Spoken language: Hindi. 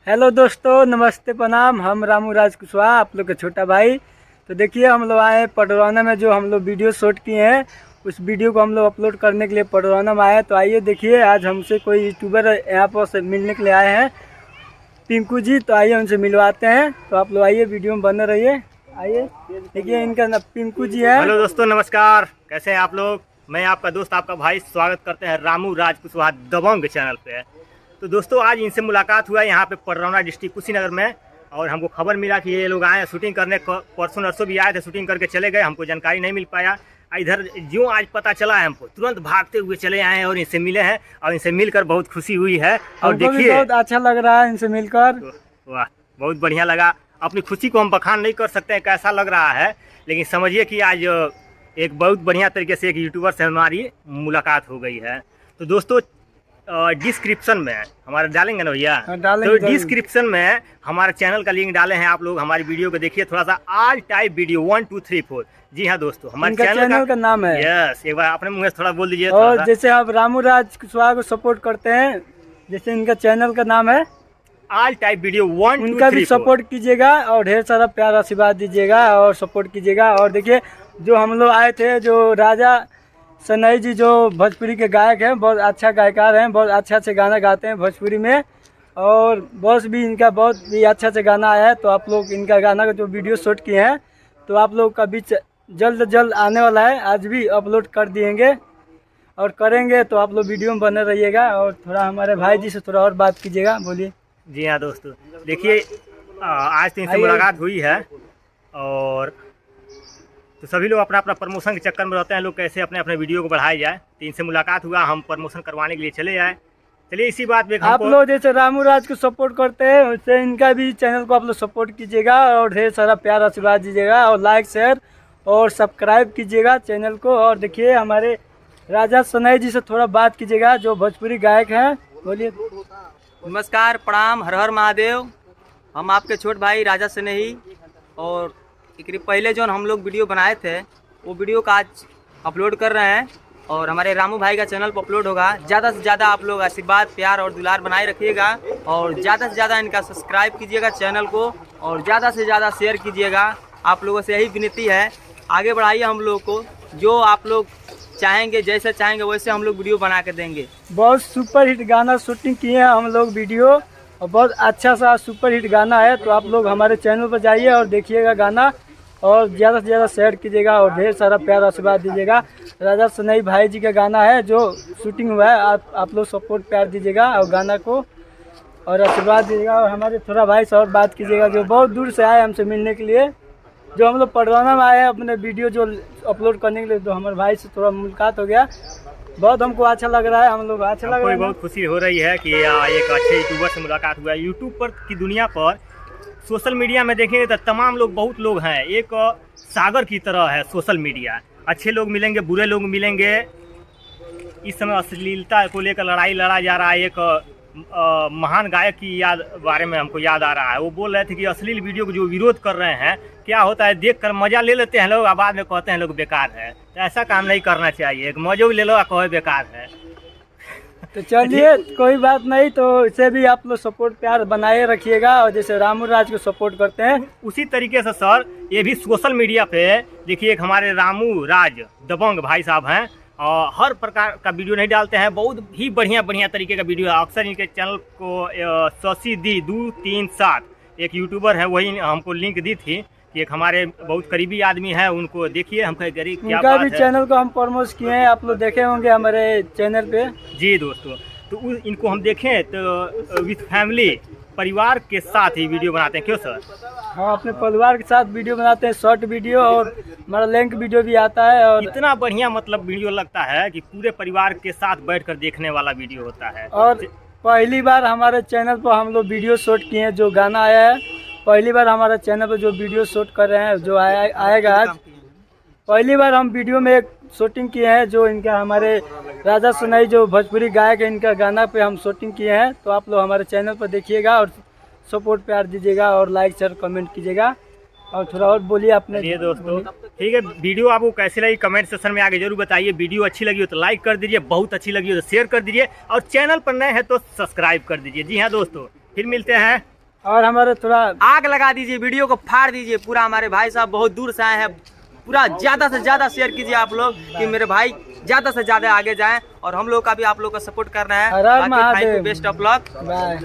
हेलो दोस्तों, नमस्ते प्रणाम। हम रामू राज कुशवाहा, आप लोग का छोटा भाई। तो देखिए, हम लोग आए पडरौना में, जो हम लोग वीडियो शूट किए हैं उस वीडियो को हम लोग अपलोड करने के लिए पडरौना में आए हैं। तो आइए देखिए, आज हमसे कोई यूट्यूबर यहाँ पर से मिलने के लिए आए हैं, पिंकू जी। तो आइए उनसे मिलवाते हैं। तो आप लोग आइए, वीडियो में बने रहिए। आइए देखिए, इनका नाम पिंकू जी है। हेलो दोस्तों, नमस्कार। कैसे हैं आप लोग? मैं आपका दोस्त, आपका भाई, स्वागत करते हैं रामू राज कुशवाहा दबंग चैनल पे। तो दोस्तों, आज इनसे मुलाकात हुआ यहाँ पे पडरौना डिस्ट्रिक्ट कुशीनगर में, और हमको खबर मिला कि ये लोग आए हैं शूटिंग करने। परसों नरसों भी आए थे, शूटिंग करके चले गए। हमको जानकारी नहीं मिल पाया। इधर जो आज पता चला है, हमको तुरंत भागते हुए चले आए हैं और इनसे मिले हैं, और इनसे मिलकर बहुत खुशी हुई है। और देखिए, बहुत अच्छा लग रहा है इनसे मिलकर। वाह, बहुत बढ़िया लगा। अपनी खुशी को हम बखान नहीं कर सकते हैं कैसा लग रहा है, लेकिन समझिए कि आज एक बहुत बढ़िया तरीके से एक यूट्यूबर से हमारी मुलाकात हो गई है। तो दोस्तों, डिस्क्रिप्शन में हमारे डालेंगे ना भैया, तो डिस्क्रिप्शन में हमारे चैनल का लिंक डाले हैं। आप लोग हमारी वीडियो को देखिए, थोड़ा सा ऑल टाइप वीडियो 1 2 3 4। जी हाँ दोस्तों, हमारे चैनल का नाम है। यस, एक बार अपने मुंह से थोड़ा बोल दीजिए। और जैसे आप रामू राज कुशवाहा को सपोर्ट करते हैं, जैसे इनका चैनल का नाम है ऑल टाइप वीडियो 1 2 3 उनका भी सपोर्ट कीजिएगा और ढेर सारा प्यार आशीर्वाद दीजिएगा और सपोर्ट कीजिएगा। और देखिए, जो हम लोग आए थे, जो राजा सनई जी, जो भोजपुरी के गायक हैं, बहुत अच्छा गायकार हैं, बहुत अच्छा से गाना गाते हैं भोजपुरी में। और बॉस भी इनका बहुत भी अच्छा से गाना आया है। तो आप लोग इनका गाना का जो वीडियो शूट किए हैं, तो आप लोग का भी जल्द जल्द आने वाला है। आज भी अपलोड कर दिएंगे और करेंगे। तो आप लोग वीडियो में बने रहिएगा और थोड़ा हमारे भाई जी से थोड़ा और बात कीजिएगा। बोलिए। जी हाँ दोस्तों, देखिए, आज तो इनसे मुलाकात हुई है, और तो सभी लोग अपना अपना प्रमोशन के चक्कर में रहते हैं। लोग कैसे अपने अपने वीडियो को बढ़ाया जाए, तो इनसे मुलाकात हुआ, हम प्रमोशन करवाने के लिए चले आए। चलिए, इसी बात पे आप लोग जैसे रामू राज को सपोर्ट करते हैं, वैसे इनका भी चैनल को आप लोग सपोर्ट कीजिएगा और ढेर सारा प्यार आशीर्वाद दीजिएगा और लाइक शेयर और सब्सक्राइब कीजिएगा चैनल को। और देखिए, हमारे राजा सनई जी से थोड़ा बात कीजिएगा, जो भोजपुरी गायक हैं। बोलिए। नमस्कार, प्रणाम, हर हर महादेव। हम आपके छोट भाई राजा सनई, और एक पहले जो हम लोग वीडियो बनाए थे, वो वीडियो का आज अपलोड कर रहे हैं, और हमारे रामू भाई का चैनल पर अपलोड होगा। ज़्यादा से ज़्यादा आप लोग आशीर्वाद, प्यार और दुलार बनाए रखिएगा, और ज़्यादा से ज़्यादा इनका सब्सक्राइब कीजिएगा चैनल को, और ज़्यादा से ज़्यादा शेयर कीजिएगा। आप लोगों से यही विनती है, आगे बढ़ाइए हम लोग को। जो आप लोग चाहेंगे, जैसे चाहेंगे वैसे हम लोग वीडियो बना के देंगे। बहुत सुपर हिट गाना शूटिंग किए हैं हम लोग वीडियो, और बहुत अच्छा सा सुपर हिट गाना है। तो आप लोग हमारे चैनल पर जाइए और देखिएगा गाना, और ज़्यादा से ज़्यादा शेयर कीजिएगा और ढेर सारा प्यार आशीर्वाद दीजिएगा। राजा सनई भाई जी का गाना है, जो शूटिंग हुआ है। आप लोग सपोर्ट प्यार दीजिएगा और गाना को और आशीर्वाद दीजिएगा। और हमारे थोड़ा भाई से और बात कीजिएगा, जो बहुत दूर से आए हमसे मिलने के लिए, जो हम लोग पडरौना में आए हैं अपने वीडियो जो अपलोड करने के लिए। तो हमारे भाई से थोड़ा मुलाकात हो गया, बहुत हमको अच्छा लग रहा है। हम लोग अच्छा लग रहा है, बहुत खुशी हो रही है कि एक अच्छे यूट्यूबर से मुलाकात हुआ है। यूट्यूब पर की दुनिया पर, सोशल मीडिया में देखेंगे तो तमाम लोग, बहुत लोग हैं, एक सागर की तरह है सोशल मीडिया। अच्छे लोग मिलेंगे, बुरे लोग मिलेंगे। इस समय अश्लीलता को लेकर लड़ाई लड़ा जा रहा है। एक महान गायक की बारे में हमको याद आ रहा है। वो बोल रहे थे कि अश्लील वीडियो को जो विरोध कर रहे हैं, क्या होता है, देख कर मज़ा ले लेते हैं लोग, और बाद में कहते हैं लोग बेकार है। तो ऐसा काम नहीं करना चाहिए। एक मज़ो ले लो और कहो बेकार है। तो चलिए, कोई बात नहीं। तो इसे भी आप लोग सपोर्ट प्यार बनाए रखिएगा, और जैसे रामू राज को सपोर्ट करते हैं उसी तरीके से सर, ये भी सोशल मीडिया पे देखिए, एक हमारे रामू राज दबंग भाई साहब हैं, और हर प्रकार का वीडियो नहीं डालते हैं, बहुत ही बढ़िया बढ़िया तरीके का वीडियो है। अक्सर इनके चैनल को शशि दी 237 एक यूट्यूबर है, वही हमको लिंक दी थी कि एक हमारे बहुत करीबी आदमी है, उनको देखिए। हम गरीब क्या उनका भी चैनल को हम प्रमोट किए हैं, आप लोग देखे होंगे हमारे चैनल पे। जी दोस्तों, तो इनको हम देखें तो विथ फैमिली, परिवार के साथ ही वीडियो बनाते हैं। क्यों सर? हाँ, अपने परिवार के साथ वीडियो बनाते हैं, शॉर्ट वीडियो, और हमारा लैंक वीडियो भी आता है। और इतना बढ़िया मतलब वीडियो लगता है कि पूरे परिवार के साथ बैठकर देखने वाला वीडियो होता है। और पहली बार हमारे चैनल पर हम लोग वीडियो शूट किए हैं, जो गाना आया है, पहली बार हमारे चैनल पर जो वीडियो शूट कर रहे हैं, जो आएगा आज, पहली बार हम वीडियो में एक शूटिंग किए हैं, जो इनका हमारे राजा सनई जो भोजपुरी गायक है, इनका गाना पे हम शूटिंग किए हैं। तो आप लोग हमारे चैनल पर देखिएगा और सपोर्ट प्यार दीजिएगा और लाइक शेयर कमेंट कीजिएगा। और थोड़ा और बोलिए अपने। ये दोस्तों, ठीक है, वीडियो आपको कैसी लगी कमेंट सेक्शन में आगे जरूर बताइए। वीडियो अच्छी लगी हो तो लाइक कर दीजिए, बहुत अच्छी लगी हो तो शेयर कर दीजिए, और चैनल पर नए हैं तो सब्सक्राइब कर दीजिए। जी हाँ दोस्तों, फिर मिलते हैं और हमारे थोड़ा आग लगा दीजिए, वीडियो को फाड़ दीजिए पूरा। हमारे भाई साहब बहुत दूर से आए हैं, पूरा ज्यादा से ज्यादा शेयर कीजिए आप लोग कि मेरे भाई ज्यादा से ज्यादा आगे जाएं, और हम लोग का भी आप लोग का सपोर्ट करना है। हर हर Mahadev. Best of luck. Bye.